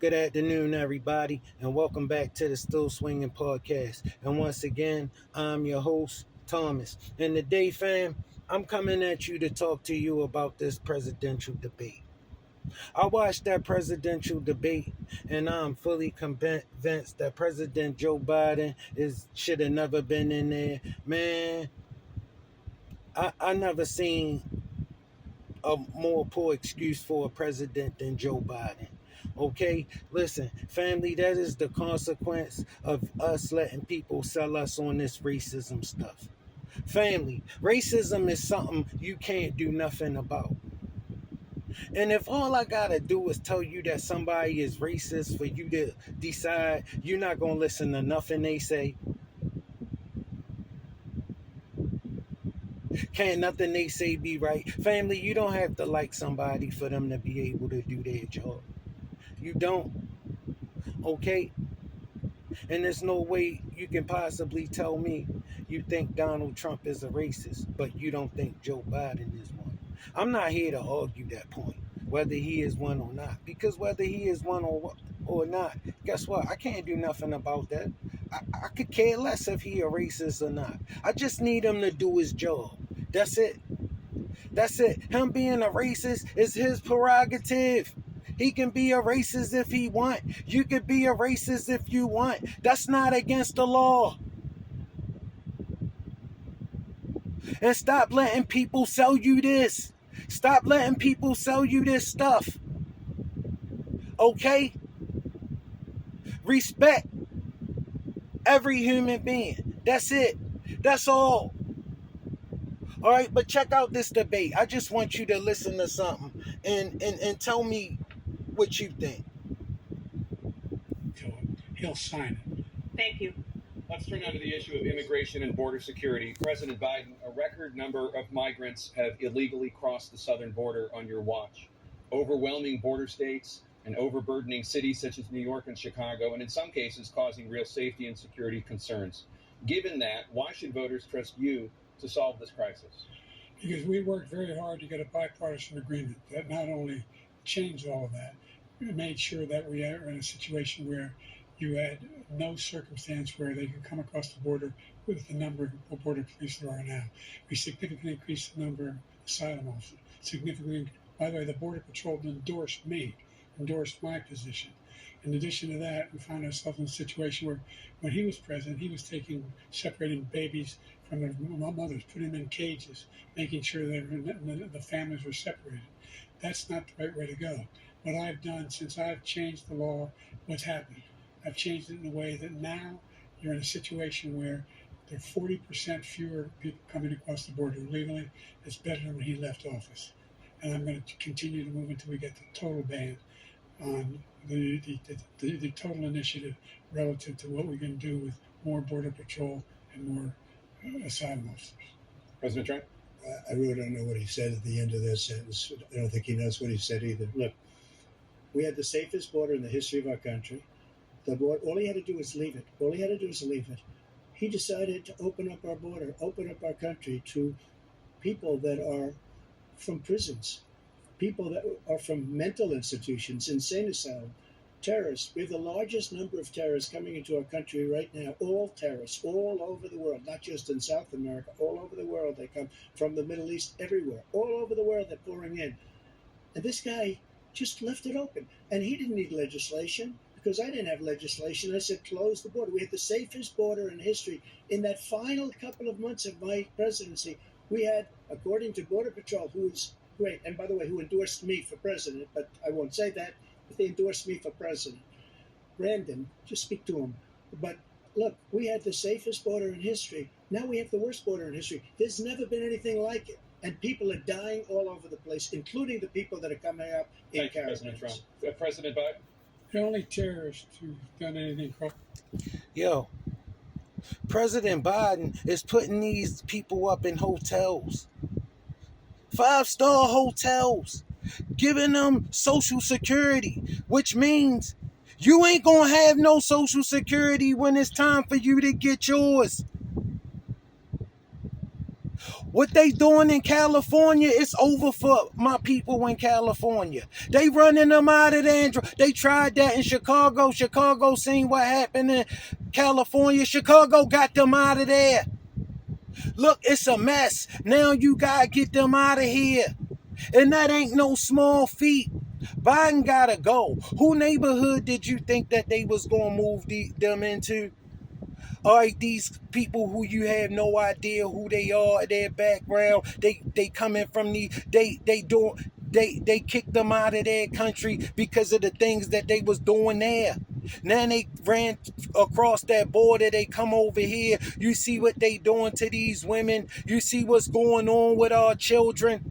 Good afternoon, everybody, and welcome back to the Still Swinging Podcast. And once again, I'm your host, Thomas. And today, fam, I'm coming at you to talk to you about this presidential debate. I watched that presidential debate, and I'm fully convinced that President Joe Biden should have never been in there. Man, I never seen a more poor excuse for a president than Joe Biden. Okay, listen, family, that is the consequence of us letting people sell us on this racism stuff. Family, racism is something you can't do nothing about. And if all I gotta do is tell you that somebody is racist for you to decide you're not gonna listen to nothing they say, can't nothing they say be right? Family, you don't have to like somebody for them to be able to do their job. You don't, okay? And there's no way you can possibly tell me you think Donald Trump is a racist, but you don't think Joe Biden is one. I'm not here to argue that point, whether he is one or not. Because whether he is one or not, guess what? I can't do nothing about that. I could care less if he a racist or not. I just need him to do his job. That's it. That's it. Him being a racist is his prerogative. He can be a racist if he want. You could be a racist if you want. That's not against the law. And stop letting people sell you this. Stop letting people sell you this stuff. Okay? Respect every human being. That's it. That's all. All right, but check out this debate. I just want you to listen to something and tell me what you think. He'll sign it. Thank you. Let's turn now to the issue of immigration and border security. President Biden, a record number of migrants have illegally crossed the southern border on your watch. Overwhelming border states and overburdening cities such as New York and Chicago, and in some cases causing real safety and security concerns. Given that, why should voters trust you to solve this crisis? Because we worked very hard to get a bipartisan agreement that not only changed all of that, it made sure that we are in a situation where you had no circumstance where they could come across the border with the number of border police there are now. We significantly increased the number of asylum officers. Significantly, by the way, the Border Patrol endorsed my position. In addition to that, we found ourselves in a situation where when he was president, he was separating babies from their mothers, putting them in cages, making sure that the families were separated. That's not the right way to go. What I've done since I've changed the law, what's happened? I've changed it in a way that now you're in a situation where there are 40% fewer people coming across the border illegally. It's better than when he left office. And I'm going to continue to move until we get the total ban on the total initiative relative to what we can do with more Border Patrol and more asylum officers. President Trump? I really don't know what he said at the end of that sentence. I don't think he knows what he said either. Look, we had the safest border in the history of our country. All he had to do was leave it. He decided to open up our border, open up our country to people that are from prisons, people that are from mental institutions, insane asylum, terrorists. We have the largest number of terrorists coming into our country right now, all terrorists, all over the world, not just in South America, all over the world. They come from the Middle East, everywhere, all over the world they're pouring in. And this guy just left it open. And he didn't need legislation because I didn't have legislation. I said, close the border. We had the safest border in history. In that final couple of months of my presidency, we had, according to Border Patrol, who is great, and by the way, who endorsed me for president, but I won't say that, but they endorsed me for president. Brandon, just speak to him. But look, we had the safest border in history. Now we have the worst border in history. There's never been anything like it. And people are dying all over the place, including the people that are coming up in caravans. President Trump. President Biden? The only terrorist who's done anything wrong. Yo, President Biden is putting these people up in hotels, 5-star hotels, giving them Social Security, which means you ain't gonna have no Social Security when it's time for you to get yours. What they doing in California, it's over for my people in California. They running them out of there. They tried that in Chicago. Chicago seen what happened in California. Chicago got them out of there. Look, it's a mess. Now you gotta get them out of here. And that ain't no small feat. Biden gotta go. Who neighborhood did you think that they was gonna move them into? All right, these people who you have no idea who they are, their background, they coming from they kicked them out of their country because of the things that they was doing there. Now they ran across that border, they come over here. You see what they doing to these women. You see what's going on with our children.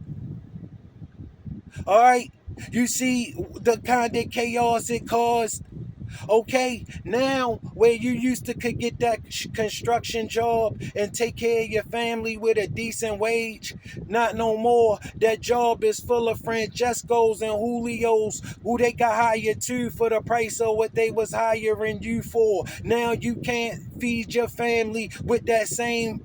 All right, you see the kind of chaos it caused. Okay, now where you used to could get that construction job and take care of your family with a decent wage, not no more. That job is full of Francescos and Julios who they got hired to for the price of what they was hiring you for. Now you can't feed your family with that same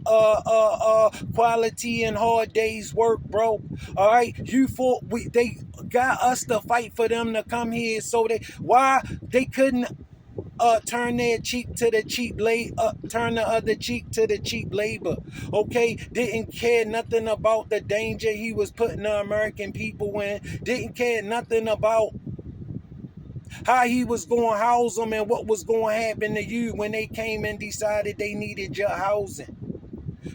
quality and hard days work, bro. All right, they got us to fight for them to come here, so why they couldn't turn their cheek to the cheap turn the other cheek to the cheap labor. Okay, didn't care nothing about the danger he was putting the American people in. Didn't care nothing about how he was going to house them and what was going to happen to you when they came and decided they needed your housing.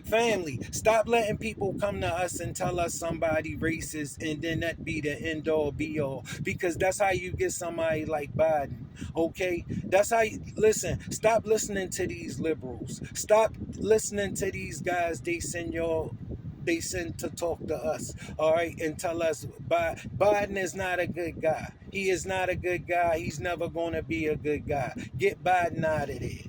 Family, stop letting people come to us and tell us somebody racist and then that be the end all be all, because that's how you get somebody like Biden. Okay, that's how you listen. Stop listening to these liberals. Stop listening to these guys they send to talk to us, all right, and tell us Biden is not a good guy. He is not a good guy. He's never going to be a good guy. Get Biden out of there.